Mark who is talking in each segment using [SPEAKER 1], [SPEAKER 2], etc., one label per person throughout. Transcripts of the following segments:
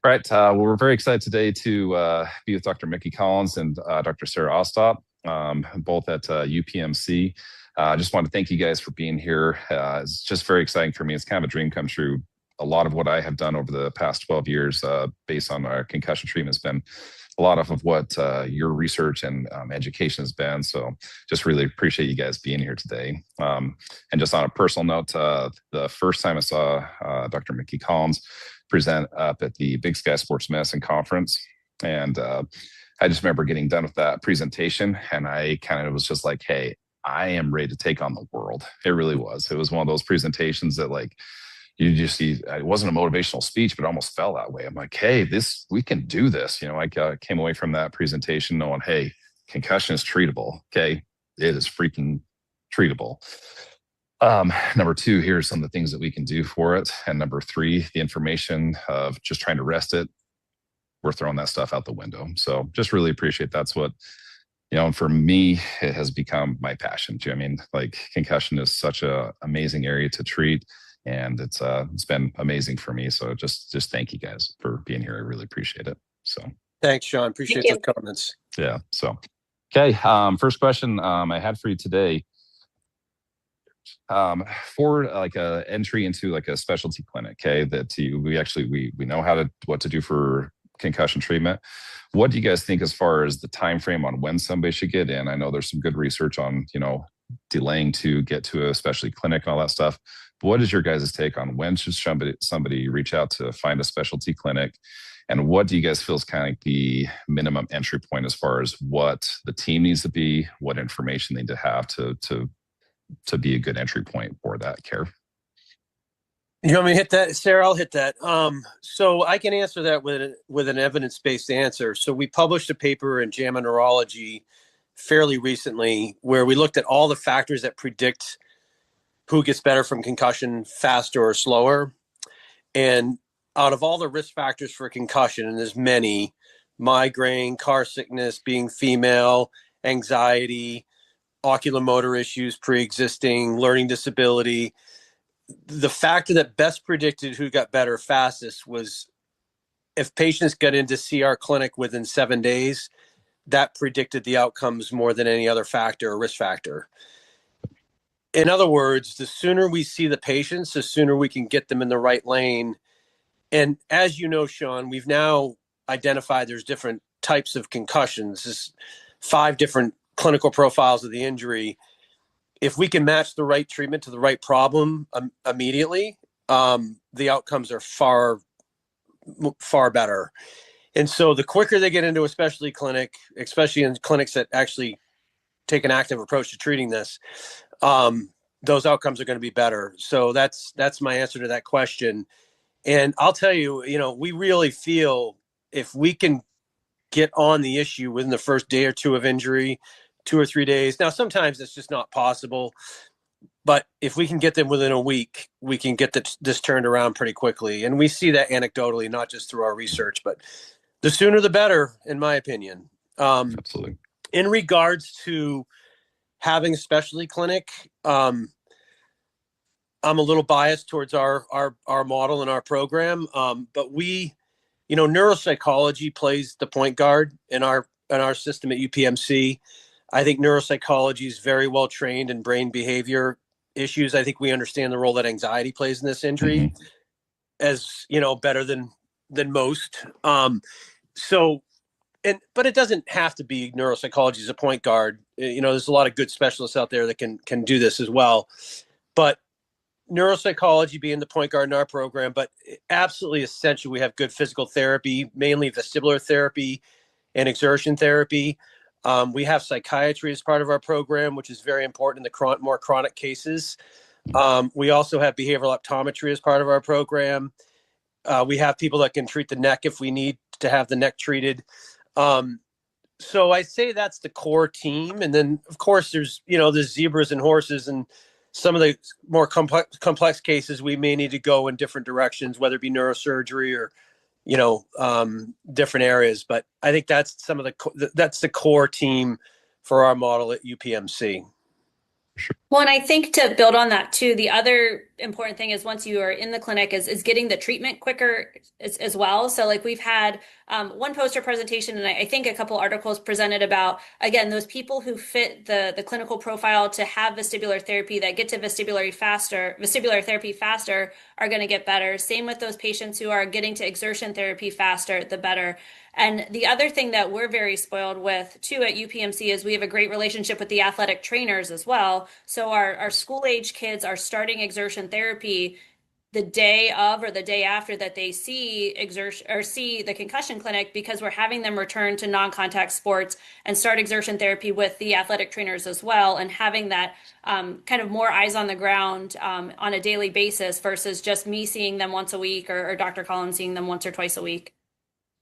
[SPEAKER 1] All right. Well, we're very excited today to be with Dr. Micky Collins and Dr. Sarah Ostop, both at UPMC. I just want to thank you guys for being here. It's just very exciting for me. It's kind of a dream come true. A lot of what I have done over the past 12 years based on our concussion treatment has been a lot of what your research and education has been. So just really appreciate you guys being here today. And just on a personal note, the first time I saw Dr. Micky Collins present up at the Big Sky Sports Medicine Conference, and I just remember getting done with that presentation, and I kind of was just like, hey, I am ready to take on the world. It really was. It was one of those presentations that like, you just see, it wasn't a motivational speech, but it almost felt that way. I'm like, hey, we can do this. I came away from that presentation knowing, hey, concussion is treatable. Okay. It is freaking treatable. Number two, here's some of the things that we can do for it. And number three, the information of just trying to rest it, we're throwing that stuff out the window. So just really appreciate that's what, and for me, it has become my passion too. I mean, like concussion is such an amazing area to treat. And it's been amazing for me. So just thank you guys for being here. I really appreciate it. So
[SPEAKER 2] thanks, Shawn. Appreciate those comments.
[SPEAKER 1] Yeah. So okay. First question I had for you today. For like a entry into like a specialty clinic, okay, that we know what to do for concussion treatment. What do you guys think as far as the time frame on when somebody should get in? I know there's some good research on delaying to get to a specialty clinic and all that stuff. But what is your guys' take on when should somebody reach out to find a specialty clinic? And what do you guys feel is kind of like the minimum entry point as far as what the team needs to be, what information they need to have to be a good entry point for that care?
[SPEAKER 2] You want me to hit that, Sarah? I'll hit that. So I can answer that with an evidence-based answer. So we published a paper in JAMA Neurology fairly recently where we looked at all the factors that predict who gets better from concussion faster or slower. And out of all the risk factors for concussion, and there's many, migraine, car sickness, being female, anxiety, oculomotor issues, pre-existing, learning disability, the factor that best predicted who got better fastest was if patients got in to see our clinic within 7 days, that predicted the outcomes more than any other factor or risk factor. In other words, the sooner we see the patients, the sooner we can get them in the right lane. And as you know, Shawn, we've now identified there's different types of concussions. There's 5 different clinical profiles of the injury. If we can match the right treatment to the right problem immediately, the outcomes are far, far better. And so the quicker they get into a specialty clinic, especially in clinics that actually take an active approach to treating this, those outcomes are going to be better. So that's my answer to that question. And I'll tell you, we really feel if we can get on the issue within the first day or two of injury, 2 or 3 days. Now, sometimes it's just not possible, but if we can get them within a week, we can get this turned around pretty quickly. And we see that anecdotally, not just through our research, but the sooner the better, in my opinion.
[SPEAKER 1] Absolutely.
[SPEAKER 2] In regards to having a specialty clinic, I'm a little biased towards our model and our program, but neuropsychology plays the point guard in our system at UPMC. I think neuropsychology is very well trained in brain behavior issues. I think we understand the role that anxiety plays in this injury, as better than most. But it doesn't have to be neuropsychology as a point guard. There's a lot of good specialists out there that can do this as well. But neuropsychology being the point guard in our program, but absolutely essential. We have good physical therapy, mainly vestibular therapy and exertion therapy. We have psychiatry as part of our program, which is very important in the more chronic cases. We also have behavioral optometry as part of our program. We have people that can treat the neck if we need to have the neck treated. So I say that's the core team. And then, of course, there's zebras and horses, and some of the more complex cases, we may need to go in different directions, whether it be neurosurgery or different areas. But I think that's that's the core team for our model at UPMC.
[SPEAKER 1] Sure.
[SPEAKER 3] Well, and I think to build on that too, the other important thing is once you are in the clinic is getting the treatment quicker as well. So like we've had one poster presentation and I think a couple articles presented about, again, those people who fit the clinical profile to have vestibular therapy that get to vestibular therapy faster are going to get better. Same with those patients who are getting to exertion therapy faster, the better. And the other thing that we're very spoiled with too at UPMC is we have a great relationship with the athletic trainers as well. So our school age kids are starting exertion therapy the day of or the day after that they see exertion or see the concussion clinic because we're having them return to non-contact sports and start exertion therapy with the athletic trainers as well and having that kind of more eyes on the ground on a daily basis versus just me seeing them once a week or Dr. Collins seeing them once or twice a week.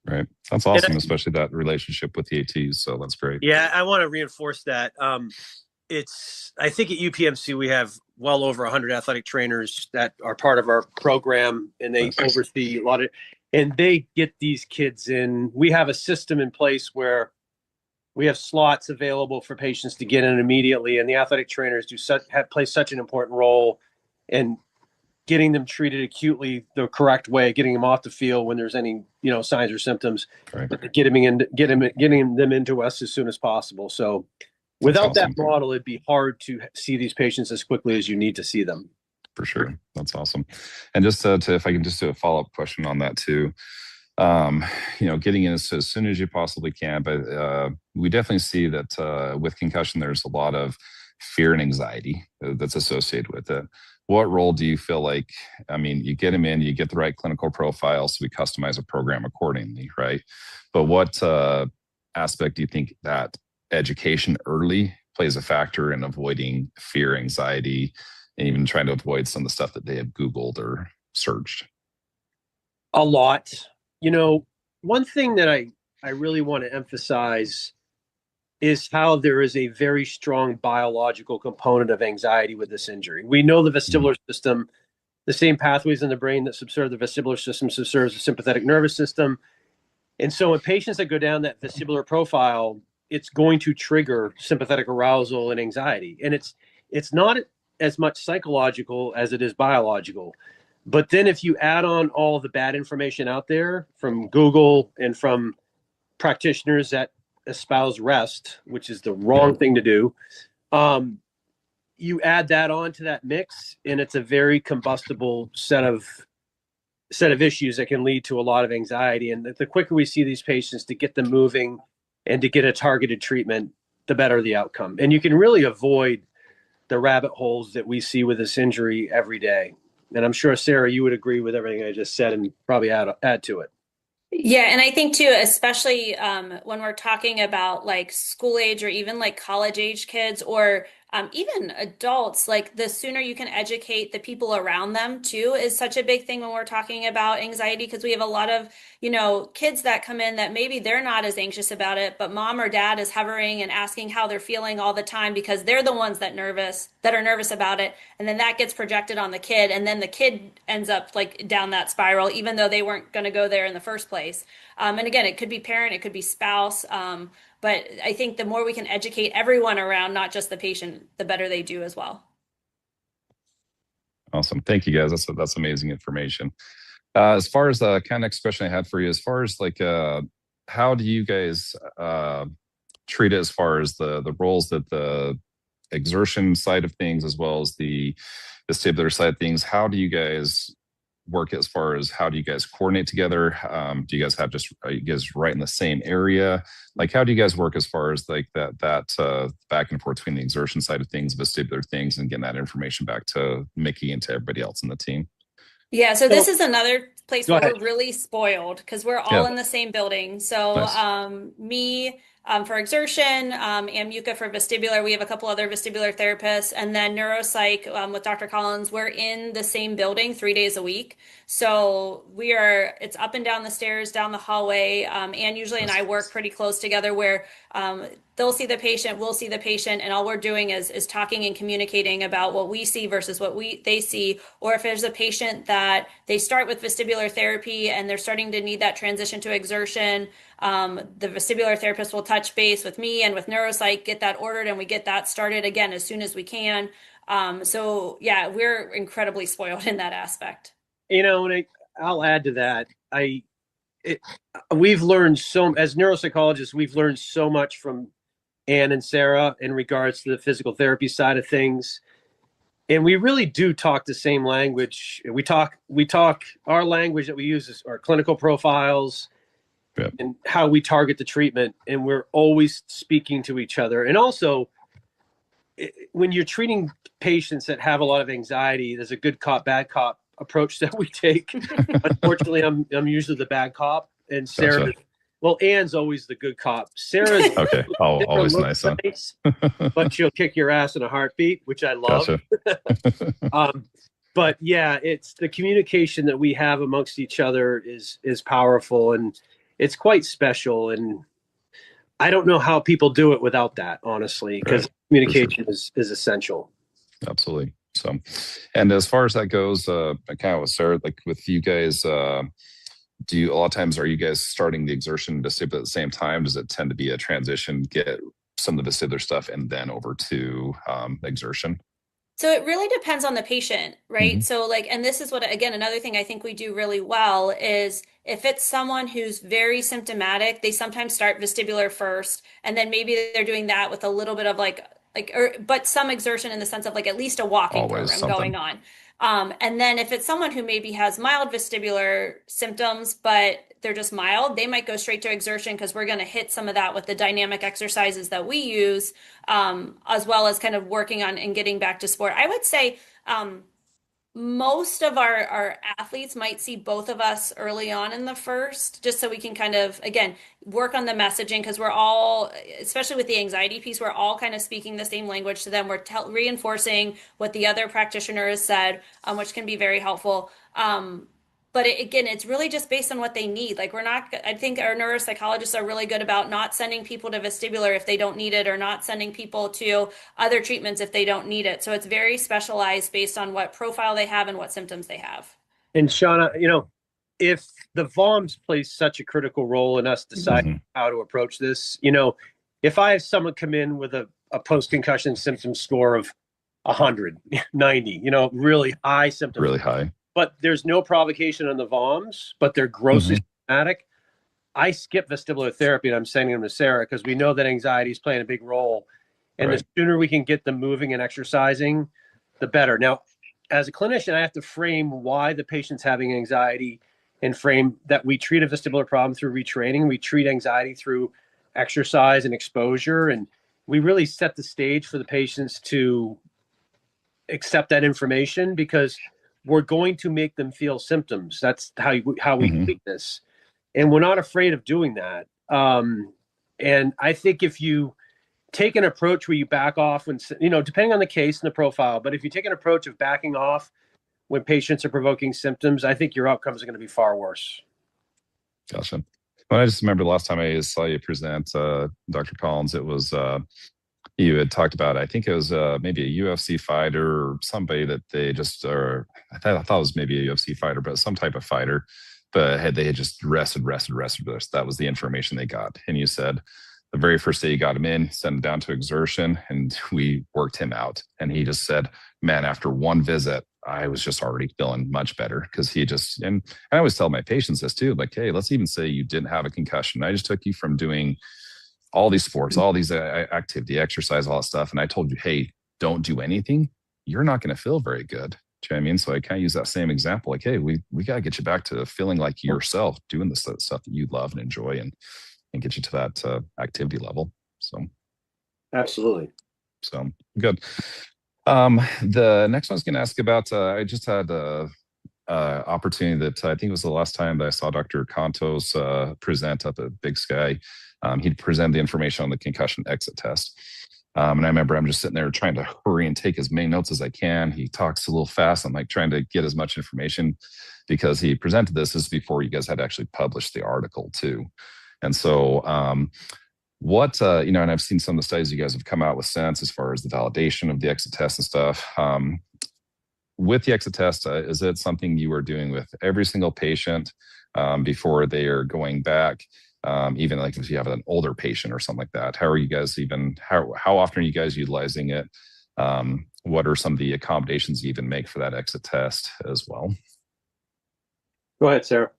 [SPEAKER 1] Right. That's awesome, especially that relationship with the ATs. So that's great.
[SPEAKER 2] Yeah, I want to reinforce that. I think at UPMC we have well over 100 athletic trainers that are part of our program, and they oversee a lot of, and they get these kids in. We have a system in place where we have slots available for patients to get in immediately, and the athletic trainers play such an important role in getting them treated acutely the correct way, getting them off the field when there's any signs or symptoms,
[SPEAKER 1] right.
[SPEAKER 2] getting them into us as soon as possible. So without
[SPEAKER 1] awesome.
[SPEAKER 2] that model, it'd be hard to see these patients as quickly as you need to see them.
[SPEAKER 1] For sure. That's awesome. And just if I can just do a follow-up question on that too, getting in as soon as you possibly can, but we definitely see that with concussion, there's a lot of fear and anxiety that's associated with it. What role do you feel like, you get them in, you get the right clinical profile, so we customize a program accordingly, right? But what aspect do you think that education early plays a factor in avoiding fear, anxiety, and even trying to avoid some of the stuff that they have Googled or searched?
[SPEAKER 2] A lot. One thing that I really want to emphasize is how there is a very strong biological component of anxiety with this injury. We know the vestibular system, the same pathways in the brain that subserve the vestibular system subserves the sympathetic nervous system. And so in patients that go down that vestibular profile, it's going to trigger sympathetic arousal and anxiety. And it's not as much psychological as it is biological. But then if you add on all the bad information out there from Google and from practitioners that espouse rest, which is the wrong thing to do, you add that on to that mix, and it's a very combustible set of issues that can lead to a lot of anxiety. And the quicker we see these patients to get them moving and to get a targeted treatment, the better the outcome. And you can really avoid the rabbit holes that we see with this injury every day. And I'm sure, Sarah, you would agree with everything I just said and probably add to it.
[SPEAKER 3] Yeah, and I think too, especially when we're talking about like school age or even like college age kids or even adults, like the sooner you can educate the people around them too is such a big thing when we're talking about anxiety because we have a lot of, kids that come in that maybe they're not as anxious about it, but mom or dad is hovering and asking how they're feeling all the time because they're the ones that are nervous about it. And then that gets projected on the kid. And then the kid ends up like down that spiral, even though they weren't going to go there in the first place. And again, it could be parent, it could be spouse. But I think the more we can educate everyone around, not just the patient, the better they do as well.
[SPEAKER 1] Awesome. Thank you, guys. That's amazing information. As far as the kind of next question I had for you, as far as like, how do you guys treat it as far as the roles that the exertion side of things, as well as the vestibular side of things, how do you guys work as far as how do you guys coordinate together? Do you guys are you guys right in the same area? Like, how do you guys work as far as like that back and forth between the exertion side of things, vestibular things, and getting that information back to Micky and to everybody else in the team?
[SPEAKER 3] Yeah, so this is another place where
[SPEAKER 2] ahead.
[SPEAKER 3] we're really spoiled because we're all in the same building. So
[SPEAKER 1] Nice.
[SPEAKER 3] me for exertion and Yuka for vestibular. We have a couple other vestibular therapists, and then neuropsych with Dr. Collins. We're in the same building 3 days a week. So it's up and down the stairs, down the hallway. Ann usually and I work pretty close together where they'll see the patient, we'll see the patient, and all we're doing is talking and communicating about what we see versus what they see. Or if there's a patient that they start with vestibular therapy and they're starting to need that transition to exertion, the vestibular therapist will touch touch base with me and with neuropsych, get that ordered, and we get that started again as soon as we can. So yeah, we're incredibly spoiled in that aspect.
[SPEAKER 2] And I'll add to that. We've learned as neuropsychologists, we've learned so much from Ann and Sarah in regards to the physical therapy side of things. And we really do talk the same language. We talk our language that we use is our clinical profiles and how we target the treatment. And we're always speaking to each other. And also, when you're treating patients that have a lot of anxiety, there's a good cop, bad cop approach that we take. Unfortunately, I'm usually the bad cop, and Sarah.
[SPEAKER 1] Gotcha.
[SPEAKER 2] Well, Ann's always the good cop. Sarah's
[SPEAKER 1] okay. Always nice, huh?
[SPEAKER 2] But she'll kick your ass in a heartbeat, which I love.
[SPEAKER 1] Gotcha.
[SPEAKER 2] But yeah, it's the communication that we have amongst each other is powerful, and it's quite special. And I don't know how people do it without that, honestly, because communication is essential.
[SPEAKER 1] Absolutely. So, and as far as that goes, kind of with Sarah, like with you guys, a lot of times, are you guys starting the exertion vestibular at the same time? Does it tend to be a transition, get some of the vestibular stuff and then over to exertion?
[SPEAKER 3] So it really depends on the patient, right?
[SPEAKER 1] Mm-hmm.
[SPEAKER 3] So and this is what, again, another thing I think we do really well is if it's someone who's very symptomatic, they sometimes start vestibular first, and then maybe they're doing that with a little bit of but some exertion in the sense of at least a walking program going on. And then if it's someone who maybe has mild vestibular symptoms, but they're just mild, they might go straight to exertion because we're going to hit some of that with the dynamic exercises that we use, as well as kind of working on and getting back to sport. I would say most of our athletes might see both of us early on in the first, just so we can kind of, again, work on the messaging, because we're all, especially with the anxiety piece, we're all kind of speaking the same language to them. We're reinforcing what the other practitioner has said, which can be very helpful. But again, it's really just based on what they need. I think our neuropsychologists are really good about not sending people to vestibular if they don't need it, or not sending people to other treatments if they don't need it. So it's very specialized based on what profile they have and what symptoms they have.
[SPEAKER 2] And Shawn, if the VOMs plays such a critical role in us deciding how to approach this, if I have someone come in with a post-concussion symptom score of 100, 90, really high symptoms.
[SPEAKER 1] Really high.
[SPEAKER 2] But there's no provocation on the VOMs, but they're grossly symptomatic. I skip vestibular therapy and I'm sending them to Sarah because we know that anxiety is playing a big role. And the sooner we can get them moving and exercising, the better. Now, as a clinician, I have to frame why the patient's having anxiety and frame that we treat a vestibular problem through retraining. We treat anxiety through exercise and exposure. And we really set the stage for the patients to accept that information, because we're going to make them feel symptoms. That's how we treat this. And we're not afraid of doing that. And I think if you take an approach where you back off when, depending on the case and the profile, but if you take an approach of backing off when patients are provoking symptoms, I think your outcomes are going to be far worse.
[SPEAKER 1] Gotcha. Well, I just remember the last time I saw you present, Dr. Collins, it was, you had talked about, I think it was maybe a UFC fighter or somebody that they just are, I thought it was maybe a UFC fighter, but some type of fighter, but they had just rested. That was the information they got. And you said the very first day you got him in, sent him down to exertion, and we worked him out. And he just said, man, after one visit, I was just already feeling much better, because he just, and I always tell my patients this too, hey, let's even say you didn't have a concussion. I just took you from doing all these sports, all these activity, exercise, all that stuff. And I told you, hey, don't do anything. You're not going to feel very good. Do you know what I mean? So I kind of use that same example. Hey, we got to get you back to feeling like yourself, doing the stuff that you love and enjoy, and get you to that activity level. So.
[SPEAKER 2] Absolutely.
[SPEAKER 1] So good. The next one I was going to ask about, I just had a opportunity that I think it was the last time that I saw Dr. Contos present up at Big Sky. He'd present the information on the concussion exit test. And I remember I'm just sitting there trying to hurry and take as many notes as I can. He talks a little fast. I'm trying to get as much information, because he presented this is before you guys had actually published the article too. And so and I've seen some of the studies you guys have come out with since, as far as the validation of the exit test and stuff. With the exit test, is it something you are doing with every single patient before they are going back? even like if you have an older patient or something like that? How are you guys how often are you guys utilizing it? What are some of the accommodations you even make for that exit test as well?
[SPEAKER 2] Go ahead, Sarah.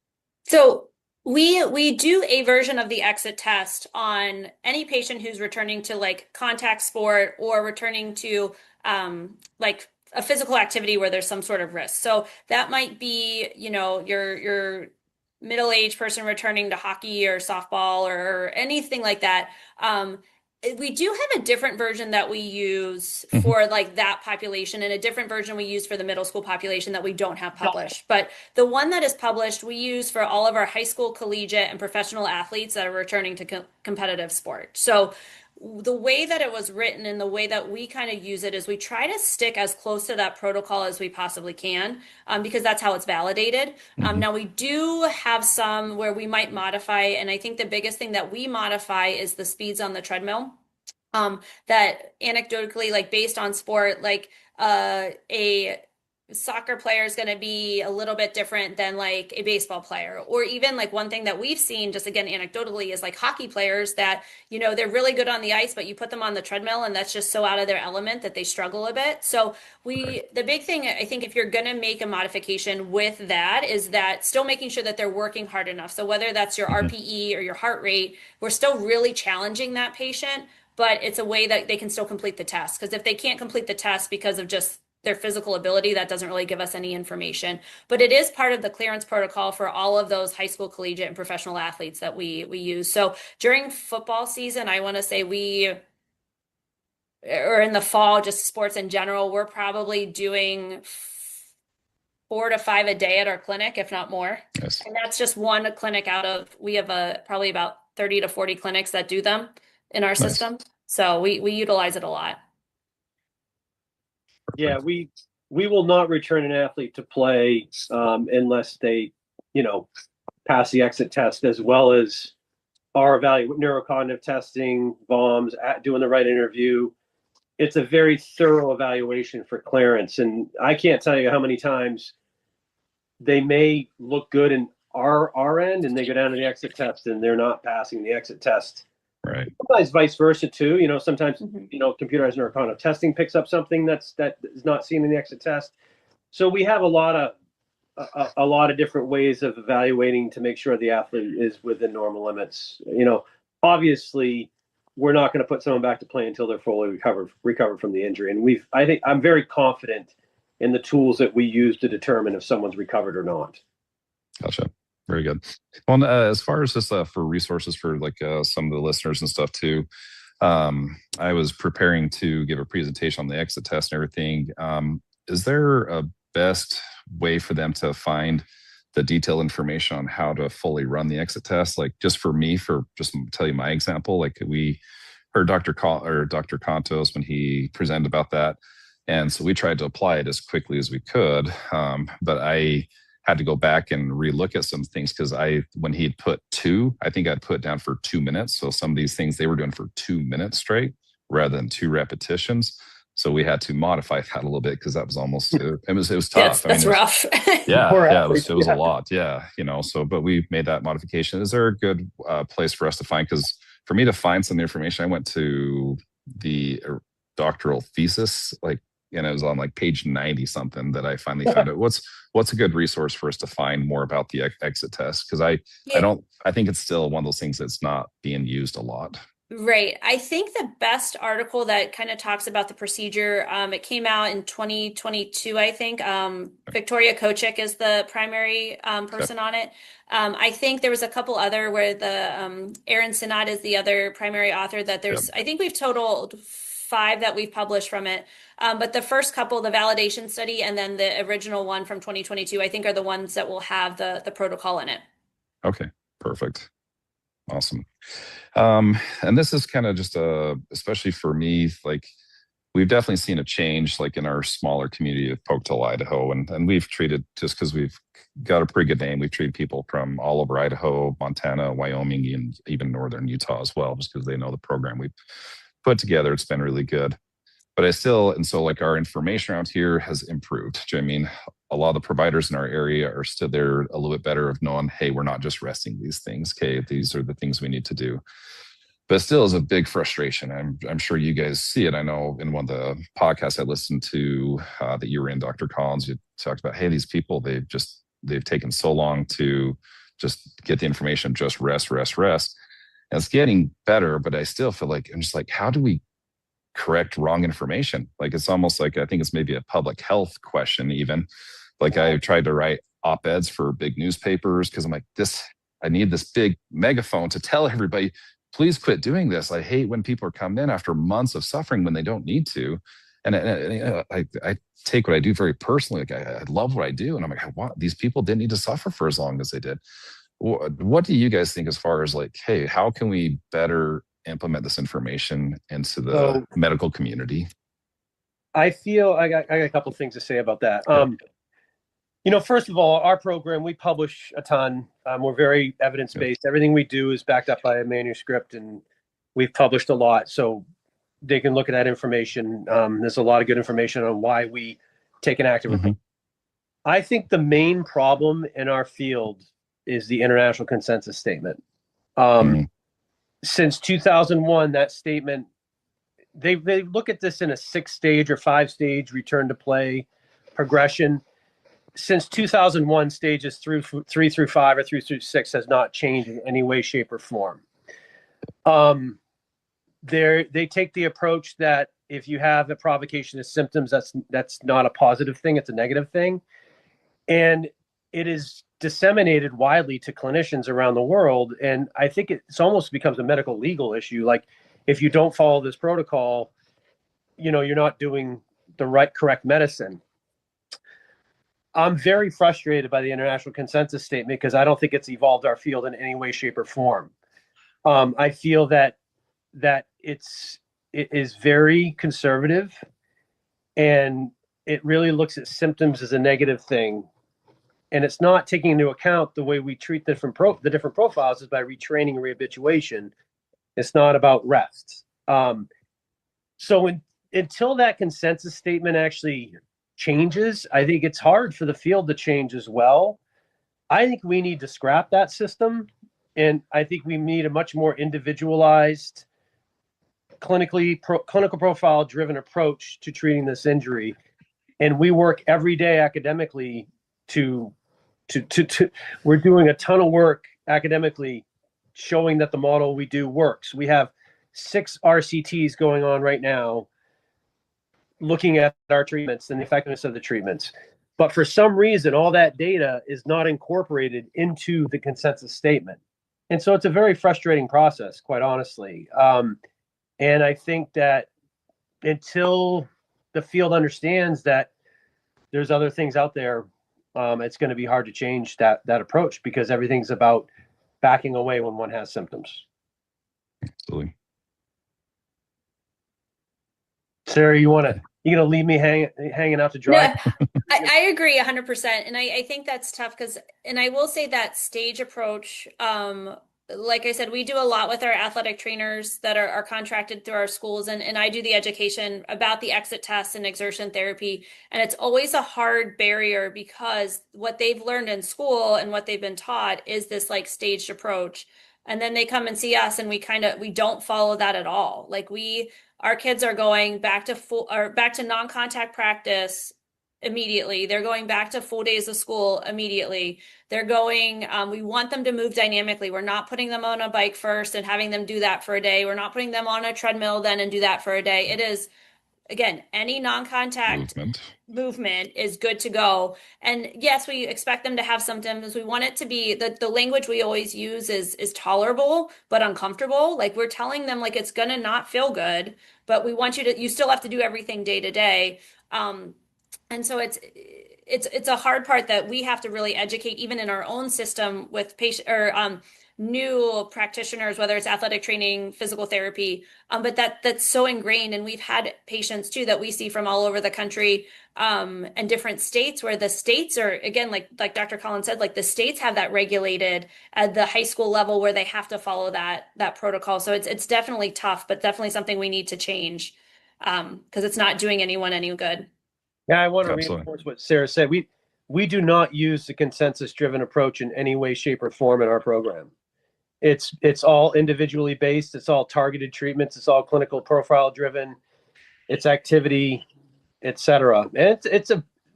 [SPEAKER 3] So we do a version of the exit test on any patient who's returning to like contact sport or returning to like a physical activity where there's some sort of risk. So that might be, your middle-aged person returning to hockey or softball or anything like that. We do have a different version that we use for like that population and a different version we use for the middle school population that we don't have published. But the one that is published, we use for all of our high school, collegiate, and professional athletes that are returning to competitive sport. So the way that it was written and the way that we kind of use it is we try to stick as close to that protocol as we possibly can, because that's how it's validated. Now we do have some where we might modify, and I think the biggest thing that we modify is the speeds on the treadmill. That anecdotally, like based on sport, like a soccer player is going to be a little bit different than like a baseball player, or even like one thing that we've seen just again anecdotally is like hockey players that they're really good on the ice, but you put them on the treadmill and that's just so out of their element that they struggle a bit. So the big thing I think if you're going to make a modification with that is that still making sure that they're working hard enough. So whether that's your RPE or your heart rate, we're still really challenging that patient, but it's a way that they can still complete the test. Because if they can't complete the test because of just their physical ability, that doesn't really give us any information. But it is part of the clearance protocol for all of those high school, collegiate, and professional athletes that we use. So during football season, I want to say or in the fall, just sports in general, we're probably doing 4 to 5 a day at our clinic, if not more.
[SPEAKER 1] Yes.
[SPEAKER 3] And that's just one clinic we have probably about 30 to 40 clinics that do them in our system. So we utilize it a lot.
[SPEAKER 2] Yeah, we will not return an athlete to play unless they, pass the exit test, as well as our neurocognitive testing, bombs, doing the right interview. It's a very thorough evaluation for clearance, and I can't tell you how many times they may look good in our end, and they go down to the exit test, and they're not passing the exit test.
[SPEAKER 1] Right.
[SPEAKER 2] Sometimes vice versa too. Sometimes computerized neurocognitive testing picks up something that is not seen in the exit test. So we have a lot of different ways of evaluating to make sure the athlete is within normal limits. Obviously, we're not going to put someone back to play until they're fully recovered from the injury. And I'm very confident in the tools that we use to determine if someone's recovered or not.
[SPEAKER 1] Gotcha. Very good. Well, as far as just for resources for like some of the listeners and stuff too, I was preparing to give a presentation on the exit test and everything. Is there a best way for them to find the detailed information on how to fully run the exit test? Like just for me, just to tell you my example, like we heard Dr. Contos when he presented about that. And so we tried to apply it as quickly as we could. But I had to go back and relook at some things because when he'd put 2, I think I'd put down for 2 minutes. So some of these things they were doing for 2 minutes straight rather than 2 repetitions. So we had to modify that a little bit because that was almost it was tough.
[SPEAKER 3] That's rough.
[SPEAKER 1] It was a lot. Yeah, So but we made that modification. Is there a good place for us to find? Because for me to find some information, I went to the doctoral thesis, and it was on like page 90 something that I finally found out. What's a good resource for us to find more about the exit test? Because I think it's still one of those things that's not being used a lot.
[SPEAKER 3] Right. I think the best article that kind of talks about the procedure, it came out in 2022, I think. Victoria Kochik is the primary person on it. I think there was a couple other where the Aaron Sinat is the other primary author that there's, I think we've totaled 5 that we've published from it. But the first couple, the validation study, and then the original one from 2022, I think are the ones that will have the protocol in it.
[SPEAKER 1] Okay, perfect. Awesome. And this is kind of just especially for me, like we've definitely seen a change like in our smaller community of Pocatello, Idaho. And we've treated, just because we've got a pretty good name, we've treated people from all over Idaho, Montana, Wyoming, and even northern Utah as well, just because they know the program we've put together. It's been really good. But I still, and so like our information around here has improved. Do you know what I mean? A lot of the providers in our area are still there a little bit better of knowing, hey, we're not just resting these things. Okay, these are the things we need to do. But it still is a big frustration. I'm sure you guys see it. I know in one of the podcasts I listened to that you were in, Dr. Collins, you talked about, hey, these people, they've taken so long to just get the information, just rest. And it's getting better, but I still feel like I'm just like, how do we correct wrong information? Like it's almost like I think it's maybe a public health question even. Like I tried to write op-eds for big newspapers because I'm like, I need this big megaphone to tell everybody, please quit doing this. I hate when people are coming in after months of suffering when they don't need to. And I take what I do very personally. Like I love what I do. And I'm like, wow, these people didn't need to suffer for as long as they did. What do you guys think as far as like, hey, how can we better implement this information into the medical community?
[SPEAKER 2] I feel I got a couple of things to say about that. First of all, our program, we publish a ton. We're very evidence-based. Everything we do is backed up by a manuscript, and we've published a lot. So they can look at that information. There's a lot of good information on why we take an active approach. I think the main problem in our field is the international consensus statement. Since 2001, that statement, they look at this in a 6-stage or 5-stage return to play progression. Since 2001, stages 3 through 5 or 3 through 6 has not changed in any way, shape, or form. They take the approach that if you have a provocation of symptoms, that's not a positive thing, it's a negative thing. And it is disseminated widely to clinicians around the world. And I think it's almost becomes a medical legal issue. Like if you don't follow this protocol, you're not doing the correct medicine. I'm very frustrated by the international consensus statement because I don't think it's evolved our field in any way, shape, or form. I feel that it is very conservative, and it really looks at symptoms as a negative thing. And it's not taking into account the way we treat the different profiles is by retraining and rehabilitation. It's not about rest. Until that consensus statement actually changes, I think it's hard for the field to change as well. I think we need to scrap that system. And I think we need a much more individualized, clinical profile driven approach to treating this injury. And we work every day academically we're doing a ton of work academically showing that the model we do works. We have 6 RCTs going on right now looking at our treatments and the effectiveness of the treatments. But for some reason, all that data is not incorporated into the consensus statement. And so it's a very frustrating process, quite honestly. And I think that until the field understands that there's other things out there, it's going to be hard to change that approach because everything's about backing away when one has symptoms.
[SPEAKER 1] Absolutely.
[SPEAKER 2] Sarah, you gonna leave me hanging out to dry?
[SPEAKER 3] No, I agree 100%. And I think that's tough and I will say that stage approach, like I said, we do a lot with our athletic trainers that are contracted through our schools, and I do the education about the exit tests and exertion therapy. And it's always a hard barrier because what they've learned in school and what they've been taught is this like staged approach. And then they come and see us and we don't follow that at all. Like our kids are going back to non-contact practice immediately. They're going back to full days of school immediately. They're going, we want them to move dynamically. We're not putting them on a bike first and having them do that for a day. We're not putting them on a treadmill then and do that for a day. It is, again, any non-contact movement is good to go. And yes, we expect them to have symptoms. We want it to be, the language we always use is tolerable, but uncomfortable. Like we're telling them like, it's going to not feel good, but we want you still have to do everything day to day. And so it's a hard part that we have to really educate even in our own system with patient or new practitioners, whether it's athletic training, physical therapy, but that's so ingrained. And we've had patients too that we see from all over the country and different states where the states are, again, like Dr. Collins said, like the states have that regulated at the high school level where they have to follow that protocol. So it's definitely tough, but definitely something we need to change. because it's not doing anyone any good.
[SPEAKER 2] Yeah, I want to
[SPEAKER 1] Absolutely.
[SPEAKER 2] reinforce what Sarah said. We do not use the consensus-driven approach in any way, shape, or form in our program. It's all individually based. It's all targeted treatments. It's all clinical profile driven. It's activity, etc. And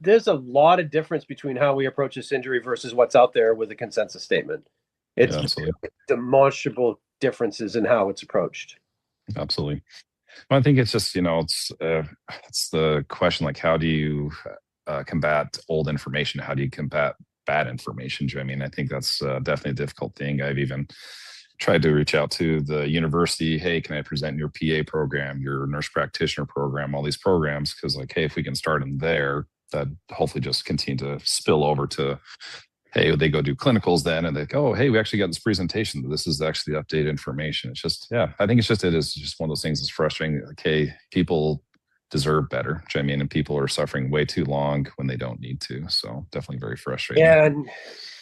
[SPEAKER 2] there's a lot of difference between how we approach this injury versus what's out there with a consensus statement. It's
[SPEAKER 1] Absolutely.
[SPEAKER 2] demonstrable differences in how it's approached.
[SPEAKER 1] Absolutely. Well, I think it's just, it's the question, like, how do you combat old information? How do you combat bad information? I mean, I think that's definitely a difficult thing. I've even tried to reach out to the university. Hey, can I present your PA program, your nurse practitioner program, all these programs? Because, like, hey, if we can start them there, that hopefully just continue to spill over to, hey, they go do clinicals then, and they go, oh, hey, we actually got this presentation. This is actually updated information. It's just, yeah, I think it is just one of those things that's frustrating. Like, hey, people deserve better. I mean, and people are suffering way too long when they don't need to. So definitely very frustrating.
[SPEAKER 2] Yeah, and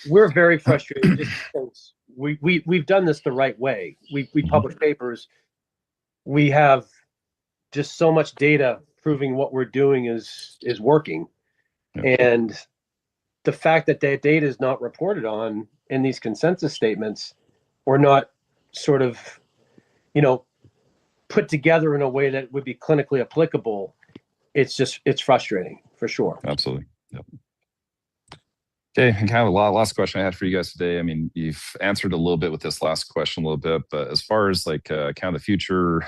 [SPEAKER 2] we're very frustrated just because we've done this the right way. We publish papers. We have just so much data proving what we're doing is working. Yeah. And the fact that that data is not reported on in these consensus statements, or not sort of, put together in a way that would be clinically applicable, it's frustrating for sure.
[SPEAKER 1] Absolutely. Yep. Okay, and kind of the last question I had for you guys today. I mean, you've answered a little bit with this last question a little bit, but as far as like kind of the future,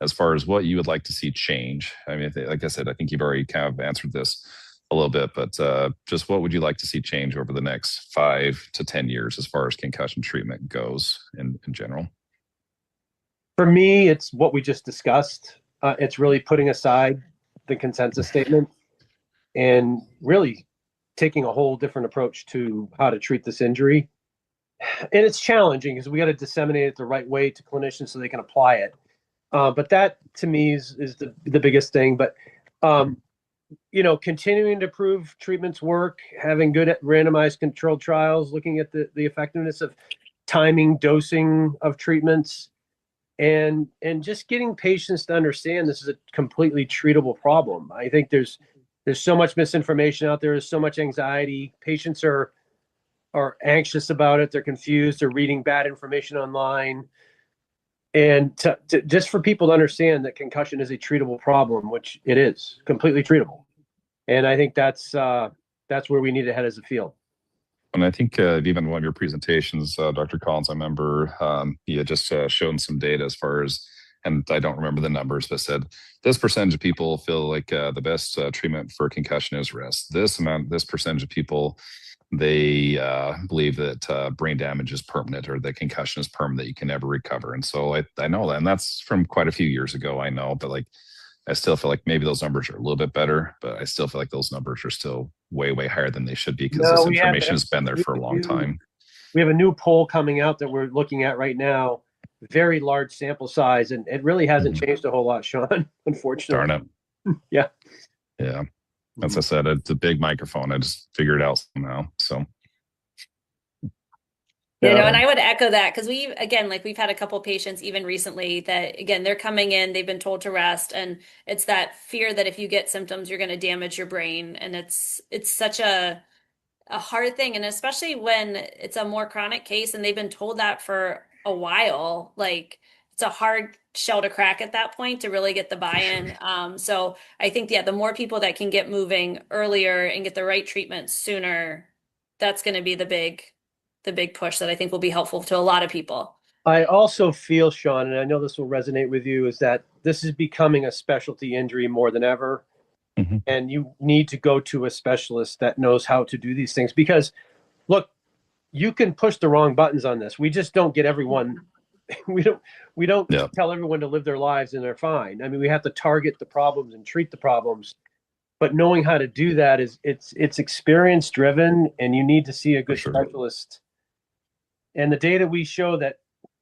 [SPEAKER 1] as far as what you would like to see change, I mean, like I said, I think you've already kind of answered this a little bit, but just what would you like to see change over the next 5 to 10 years as far as concussion treatment goes in general?
[SPEAKER 2] For me, it's what we just discussed. It's really putting aside the consensus statement and really taking a whole different approach to how to treat this injury. And it's challenging because we got to disseminate it the right way to clinicians so they can apply it. But that to me is the biggest thing. But continuing to prove treatments work, having good randomized controlled trials, looking at the effectiveness of timing, dosing of treatments, and just getting patients to understand this is a completely treatable problem. I think there's so much misinformation out there. There's so much anxiety. Patients are anxious about it. They're confused. They're reading bad information online. And to just for people to understand that concussion is a treatable problem, which it is, completely treatable. And I think that's where we need to head as a field.
[SPEAKER 1] And I think even one of your presentations, Dr. Collins, I remember you had just shown some data as far as, and I don't remember the numbers, but said this percentage of people feel like the best treatment for concussion is rest. This percentage of people, they believe that brain damage is permanent, or that concussion is permanent, that you can never recover. And so I know that, and that's from quite a few years ago, I know, but like, I still feel like maybe those numbers are a little bit better, but I still feel like those numbers are still way, way higher than they should be, because this information has been there for a long time.
[SPEAKER 2] We have a new poll coming out that we're looking at right now, very large sample size, and it really hasn't changed a whole lot, Shawn, unfortunately.
[SPEAKER 1] Darn it.
[SPEAKER 2] Yeah.
[SPEAKER 1] Yeah. As I said, it's a big microphone. I just figured it out somehow. So.
[SPEAKER 3] And I would echo that, because we've had a couple patients even recently that, again, they're coming in, they've been told to rest, and it's that fear that if you get symptoms, you're going to damage your brain. And it's such a hard thing. And especially when it's a more chronic case and they've been told that for a while, like, it's a hard shell to crack at that point to really get the buy-in. So I think, the more people that can get moving earlier and get the right treatment sooner, that's going to be the big push that I think will be helpful to a lot of people.
[SPEAKER 2] I also feel, Shawn, and I know this will resonate with you, is that this is becoming a specialty injury more than ever. Mm-hmm. And you need to go to a specialist that knows how to do these things, because look, you can push the wrong buttons on this. We just don't get everyone. We don't tell everyone to live their lives and they're fine. I mean, we have to target the problems and treat the problems. But knowing how to do that it's experience driven, and you need to see a good specialist. And the data we show that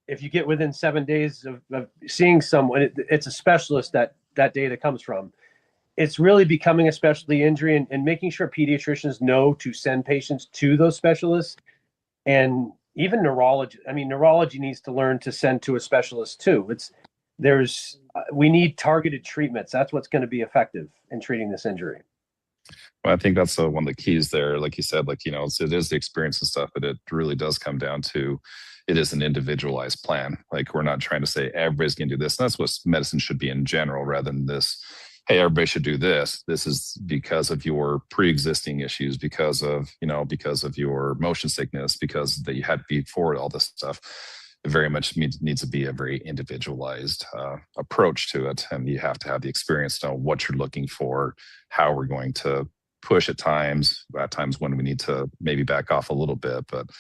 [SPEAKER 2] if you get within 7 days of seeing someone, it's a specialist that data comes from. It's really becoming a specialty injury, and making sure pediatricians know to send patients to those specialists, and even neurology. I mean, neurology needs to learn to send to a specialist too. we need targeted treatments. That's what's going to be effective in treating this injury.
[SPEAKER 1] Well, I think that's one of the keys there. Like you said, like, you know, it is the experience and stuff, but it really does come down to, it is an individualized plan. Like, we're not trying to say everybody's going to do this. And that's what medicine should be in general, rather than this, hey, everybody should do this. This is because of your pre-existing issues, because of your motion sickness, because that you had before, all this stuff. It very much needs to be a very individualized approach to it. And you have to have the experience to know what you're looking for, how we're going to push at times when we need to maybe back off a little bit, but to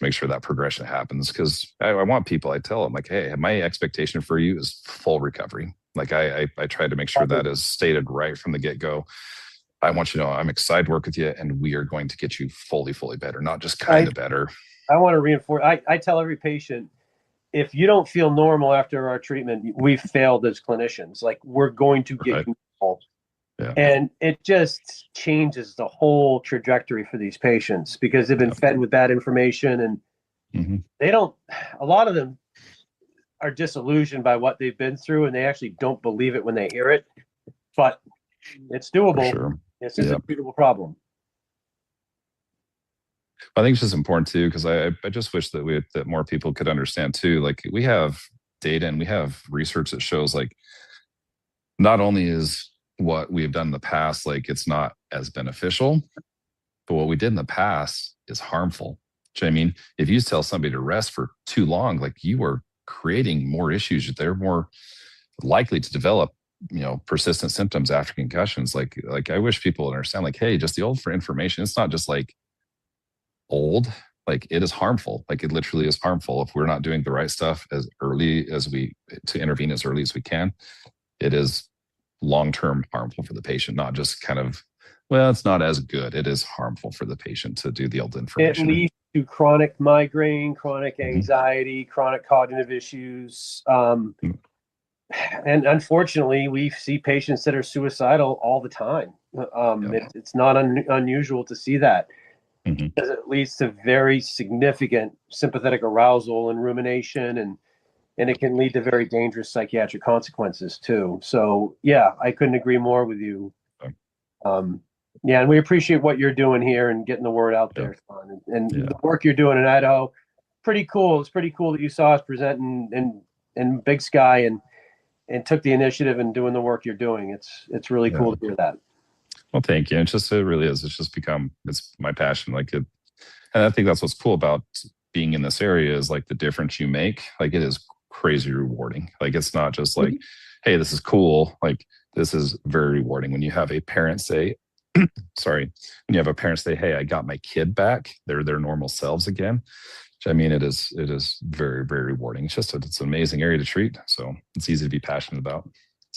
[SPEAKER 1] make sure that progression happens. Because I want people, I tell them, like, hey, my expectation for you is full recovery. Like, I try to make sure that is stated right from the get-go. I want you to know I'm excited to work with you, and we are going to get you fully better, not just kind of better.
[SPEAKER 2] I want to reinforce, I tell every patient, if you don't feel normal after our treatment, we've failed as clinicians. Like, we're going to get you normal. Yeah. And it just changes the whole trajectory for these patients, because they've been fed with bad information, and a lot of them are disillusioned by what they've been through, and they actually don't believe it when they hear it. But it's doable.
[SPEAKER 1] Sure.
[SPEAKER 2] It's just a treatable problem.
[SPEAKER 1] I think it's just important too, because I just wish that more people could understand too. Like, we have data and we have research that shows, like, not only is what we've done in the past, like, it's not as beneficial, but what we did in the past is harmful. Do you know what I mean? If you tell somebody to rest for too long, like, you are creating more issues. They're more likely to develop, persistent symptoms after concussions. Like I wish people would understand, like, hey, just the old for information. It's not just like old, like, it is harmful. Like, it literally is harmful if we're not doing the right stuff to intervene as early as we can. It is long-term harmful for the patient, not just kind of, well, it's not as good. It is harmful for the patient to do the old information.
[SPEAKER 2] It leads to chronic migraine, chronic anxiety, chronic cognitive issues. And unfortunately, we see patients that are suicidal all the time. It's not unusual to see that. Because it leads to very significant sympathetic arousal and rumination, and it can lead to very dangerous psychiatric consequences too. So yeah, I couldn't agree more with you. And we appreciate what you're doing here and getting the word out there, Shawn, and the work you're doing in Idaho. Pretty cool. It's pretty cool that you saw us presenting in Big Sky and took the initiative and doing the work you're doing. It's really cool to hear that.
[SPEAKER 1] Well, thank you. It really is. It's just it's my passion. Like, and I think that's what's cool about being in this area is, like, the difference you make. Like, it is crazy rewarding. Like, it's not just like, hey, this is cool. Like, this is very rewarding when you have a parent say, when you have a parent say, hey, I got my kid back. They're their normal selves again. I mean, it is very, very rewarding. It's an amazing area to treat. So it's easy to be passionate about.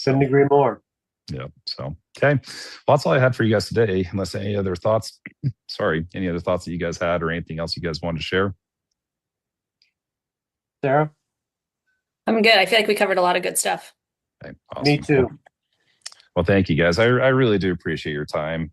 [SPEAKER 2] Couldn't agree more.
[SPEAKER 1] Yeah. So, okay. Well, that's all I had for you guys today. Unless any other thoughts, any other thoughts that you guys had or anything else you guys wanted to share?
[SPEAKER 2] Sarah?
[SPEAKER 3] I'm good. I feel like we covered a lot of good stuff.
[SPEAKER 1] Okay, awesome.
[SPEAKER 2] Me too.
[SPEAKER 1] Well, thank you guys. I really do appreciate your time.